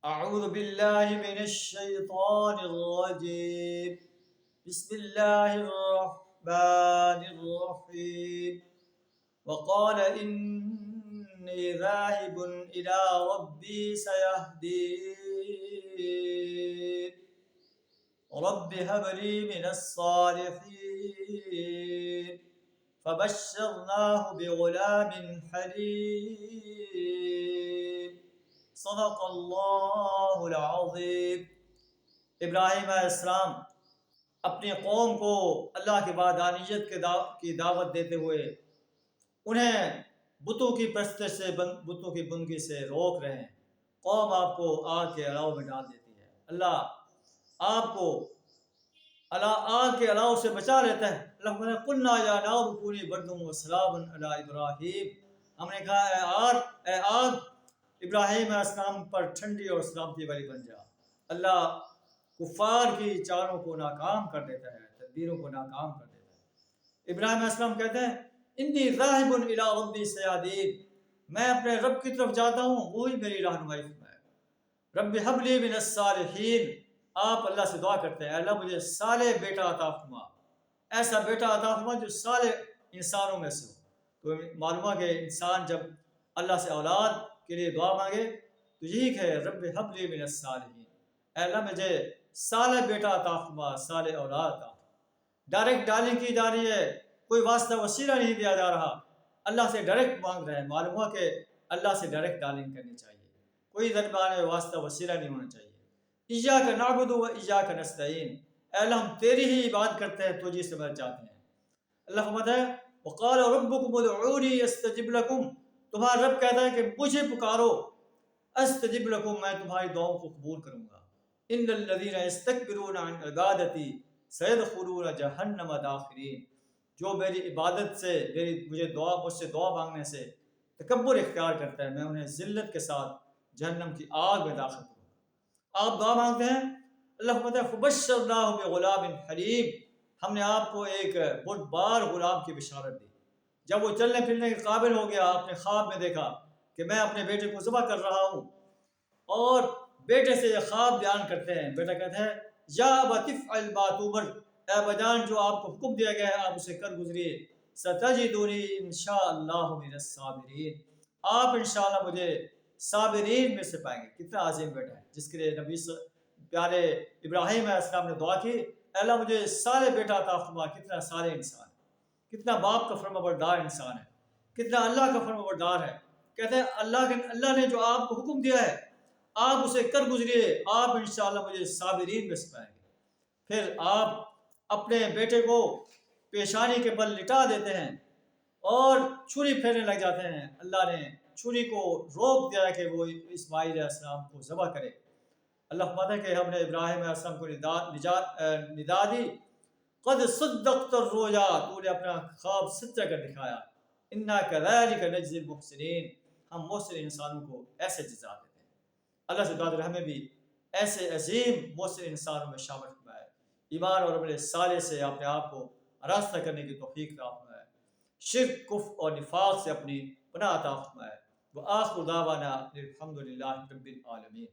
أعوذ بالله من الشيطان الرجيم. بسم الله الرحمن الرحيم. وقال إني ذاهب إلى ربي سيهدين. رب هب لي من الصالحين. فبشرناه بغلام حليم. صدق اللہ العظیم۔ ابراہیم علیہ السلام اپنی قوم کو اللہ کی وحدانیت کی دعوت دیتے ہوئے انہیں بتوں کی پرستش سے بتوں کی بندگی سے روک رہے ہیں۔ قوم آپ کو آگ کے الاؤ میں ڈال دیتی ہے، اللہ آپ کو آگ کے الاؤ سے بچا لیتا ہے۔ اللہ نے قلنا یا نار کونی بردا وسلاما علی ابراہیم، ہم نے کہا اے آگ ابراہیم علیہ السلام پر ٹھنڈی اور سلامتی والی بن جا۔ اللہ کفار کی چالوں کو ناکام کر دیتا ہے، تدبیروں کو ناکام کر دیتا ہے۔ ابراہیم علیہ السلام کہتے ہیں انی ذاہب الی ربی سیہدین، میں اپنے رب کی طرف جاتا ہوں، وہی میری رہنمائی فرمائے۔ رب حب لی من الصالحین، آپ اللہ سے دعا کرتے ہیں اللہ مجھے صالح بیٹا عطا فرما، ایسا بیٹا عطا فرما جو صالح انسانوں میں سے ہو۔ تو معلوم ہے کہ انسان جب اللہ سے اولاد کے لیے دعا مانگے تو یہی کہے رب حب لی من الصالحین، اے اللہ مجھے صالح بیٹا عطا فرما، صالح اولاد عطا فرما۔ ڈائریکٹ ڈالنگ کی جا رہی ہے، کوئی واسطہ وسیلہ نہیں دیا جا رہا، اللہ سے ڈائریکٹ مانگ رہے ہیں۔ معلوم ہوا کہ اللہ سے ڈائریکٹ ڈالنگ کرنی چاہیے، کوئی درمیان میں واسطہ وسیلہ نہیں ہونا چاہیے۔ ایاک نعبد و ایاک نستعین، اے اللہ ہم تیری ہی عبادت کرتے ہیں، تجھی سے مدد چاہتے ہیں۔ اللہ فرماتا ہے وقال ربکم ادعونی استجب لکم، تمہارا رب کہتا ہے کہ مجھے پکارو، استجب لکم، میں تمہاری دعاؤں کو قبول کروں گا۔ ان الذین یستکبرون عن عبادتی سیدخلون جہنم داخرین، جو میری عبادت سے مجھ سے دعا مانگنے سے تکبر اختیار کرتا ہے، میں انہیں ذلت کے ساتھ جہنم کی آگ میں داخل کروں گا۔ آپ دعا مانگتے ہیں، اللہ فرماتا ہے فبشرناہ بغلام حلیم، ہم نے آپ کو ایک بردبار غلام کی بشارت دی۔ جب وہ چلنے پھرنے کے قابل ہو گیا، اپنے خواب میں دیکھا کہ میں اپنے بیٹے کو ذبح کر رہا ہوں، اور بیٹے سے یہ خواب بیان کرتے ہیں۔ بیٹا کہتا ہے یا ابت افعل ما تؤمر، اے ابا جو آپ کو حکم دیا گیا ہے آپ اسے کر گزریے۔ ستجدنی انشاءاللہ من الصابرین، آپ انشاءاللہ مجھے صابرین میں سے پائیں گے۔ کتنا عظیم بیٹا ہے جس کے لیے نبی پیارے ابراہیم علیہ السلام نے دعا کی اے اللہ مجھے صالح بیٹا عطا فرما۔ کتنا صالح انسان ہے، کتنا باپ کا فرمانبردار انسان ہے، کتنا اللہ کا فرمانبردار ہے۔ کہتے ہیں اللہ نے جو آپ کو حکم دیا ہے آپ اسے کر گزریے، آپ انشاءاللہ مجھے صابرین میں سے پائیں گے۔ پھر آپ اپنے بیٹے کو پیشانی کے بل لٹا دیتے ہیں اور چھری پھیرنے لگ جاتے ہیں۔ اللہ نے چھری کو روک دیا کہ وہ اسماعیل علیہ السلام کو ذبح کرے۔ اللہ فرماتا ہے کہ ہم نے ابراہیم علیہ السلام کو ندا دی قد صدقت الرؤیا، تو نے اپنا خواب سچا کر دکھایا۔ انا کذالک نجزی المحسنین، ہم محسن انسانوں کو ایسے جزا دیتے ہیں۔ اللہ سے دعا ہے ہمیں بھی ایسے عظیم محسن انسانوں میں شامل فرمائے، ایمان اور عمل صالح سے اپنے آپ کو آراستہ کرنے کی توفیق عطا فرمائے، شرک کفر اور نفاق سے اپنی پناہ عطا فرمائے۔ وآخر دعوانا الحمد للہ رب العالمین۔